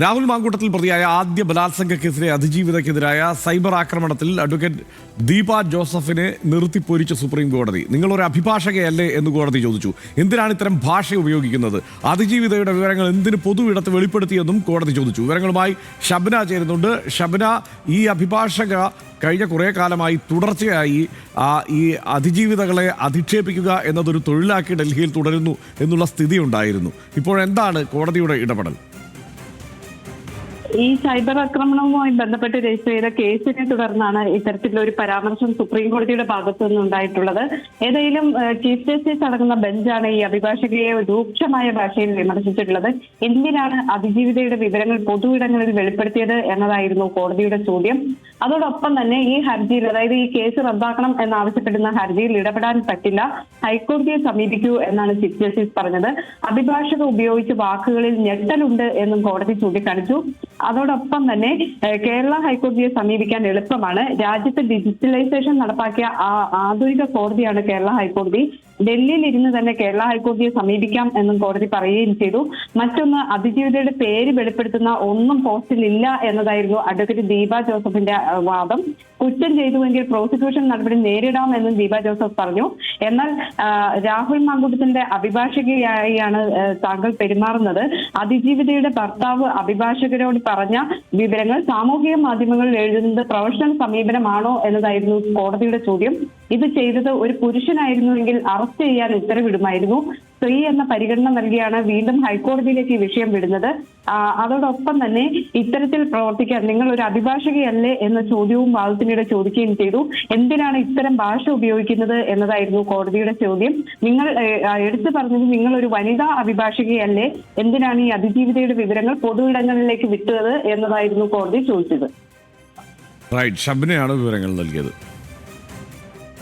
രാഹുൽ മാങ്കൂട്ടത്തിൽ പ്രതിയായ ആദ്യ ബലാത്സംഗ കേസിലെ അതിജീവിതയ്ക്കെതിരായ സൈബർ ആക്രമണത്തിൽ അഡ്വക്കേറ്റ് ദീപ ജോസഫിനെ നിർത്തിപ്പോരിച്ച സുപ്രീം കോടതി. നിങ്ങളൊരു അഭിഭാഷകയല്ലേ എന്ന് കോടതി ചോദിച്ചു. എന്തിനാണ് ഇത്തരം ഭാഷ ഉപയോഗിക്കുന്നത്? അതിജീവിതയുടെ വിവരങ്ങൾ എന്തിന് പൊതു ഇടത്ത് വെളിപ്പെടുത്തിയെന്നും കോടതി ചോദിച്ചു. വിവരങ്ങളുമായി ഷബ്ന ചേരുന്നുണ്ട്. ഷബ്ന, ഈ അഭിഭാഷക കഴിഞ്ഞ കുറേ കാലമായി തുടർച്ചയായി ഈ അതിജീവിതകളെ അധിക്ഷേപിക്കുക എന്നതൊരു തൊഴിലാക്കി ഡൽഹിയിൽ തുടരുന്നു എന്നുള്ള സ്ഥിതി ഉണ്ടായിരുന്നു. ഇപ്പോഴെന്താണ് കോടതിയുടെ ഇടപെടൽ? ഈ സൈബർ ആക്രമണവുമായി ബന്ധപ്പെട്ട് രജിസ്റ്റർ ചെയ്ത കേസിനെ തുടർന്നാണ് ഇത്തരത്തിലുള്ള ഒരു പരാമർശം സുപ്രീം കോടതിയുടെ ഭാഗത്തു നിന്നുണ്ടായിട്ടുള്ളത്. ഏതായാലും ചീഫ് ജസ്റ്റിസ് അടങ്ങുന്ന ബെഞ്ചാണ് ഈ അഭിഭാഷകയെ രൂക്ഷമായ ഭാഷയിൽ വിമർശിച്ചിട്ടുള്ളത്. എന്തിനാണ് അതിജീവിതയുടെ വിവരങ്ങൾ പൊതുയിടങ്ങളിൽ വെളിപ്പെടുത്തിയത് എന്നതായിരുന്നു കോടതിയുടെ ചോദ്യം. അതോടൊപ്പം തന്നെ ഈ ഹർജിയിൽ, അതായത് ഈ കേസ് റദ്ദാക്കണം എന്നാവശ്യപ്പെടുന്ന ഹർജിയിൽ ഇടപെടാൻ പറ്റില്ല, ഹൈക്കോടതിയെ സമീപിക്കൂ എന്നാണ് ചീഫ് ജസ്റ്റിസ് പറഞ്ഞത്. അഭിഭാഷക ഉപയോഗിച്ച വാക്കുകളിൽ ഞെട്ടലുണ്ട് എന്നും കോടതി ചൂണ്ടിക്കാണിച്ചു. അതോടൊപ്പം തന്നെ കേരള ഹൈക്കോടതിയെ സമീപിക്കാൻ എളുപ്പമാണ്. രാജ്യത്ത് ഡിജിറ്റലൈസേഷൻ നടപ്പാക്കിയ ആധുനിക കോടതിയാണ് കേരള ഹൈക്കോടതി. ഡൽഹിയിൽ ഇരുന്ന് തന്നെ കേരള ഹൈക്കോടതിയെ സമീപിക്കാം എന്നും കോടതി പറയുകയും ചെയ്തു. മറ്റൊന്ന്, അതിജീവിതയുടെ പേര് വെളിപ്പെടുത്തുന്ന ഒന്നും പോസ്റ്റിൽ ഇല്ല എന്നതായിരുന്നു അഡ്വക്കേറ്റ് ദീപ ജോസഫിന്റെ വാദം. കുറ്റം ചെയ്തുവെങ്കിൽ പ്രോസിക്യൂഷൻ നടപടി നേരിടാമെന്നും ദീപ ജോസഫ് പറഞ്ഞു. എന്നാൽ രാഹുൽ മാങ്കൂട്ടത്തിന്റെ അഭിഭാഷകയായാണ് താങ്കൾ പെരുമാറുന്നത്. അതിജീവിതയുടെ ഭർത്താവ് അഭിഭാഷകരോട് പറഞ്ഞ വിവരങ്ങൾ സാമൂഹിക മാധ്യമങ്ങളിൽ എഴുതുന്നത് പ്രൊഫഷണൽ സമീപനമാണോ എന്നതായിരുന്നു കോടതിയുടെ ചോദ്യം. ഇത് ചെയ്തത് ഒരു പുരുഷനായിരുന്നുവെങ്കിൽ അറസ്റ്റ് ചെയ്യാൻ ഉത്തരവിടുമായിരുന്നു. സ്ത്രീ എന്ന പരിഗണന നൽകിയാണ് വീണ്ടും ഹൈക്കോടതിയിലേക്ക് ഈ വിഷയം വിടുന്നത്. അതോടൊപ്പം തന്നെ ഇത്തരത്തിൽ പ്രവർത്തിക്കാൻ നിങ്ങൾ ഒരു അഭിഭാഷകയല്ലേ എന്ന ചോദ്യവും വാദത്തിനിടെ ചോദിക്കുകയും ചെയ്തു. എന്തിനാണ് ഇത്തരം ഭാഷ ഉപയോഗിക്കുന്നത് എന്നതായിരുന്നു കോടതിയുടെ ചോദ്യം. നിങ്ങൾ എടുത്തു പറഞ്ഞത് നിങ്ങൾ ഒരു വനിതാ അഭിഭാഷകയല്ലേ, എന്തിനാണ് ഈ അതിജീവിതയുടെ വിവരങ്ങൾ പൊതുയിടങ്ങളിലേക്ക് വിട്ടത് എന്നതായിരുന്നു കോടതി ചോദിച്ചത്. റൈറ്റ്, ഷബ്നയാണ് വിവരങ്ങൾ നൽകിയത്.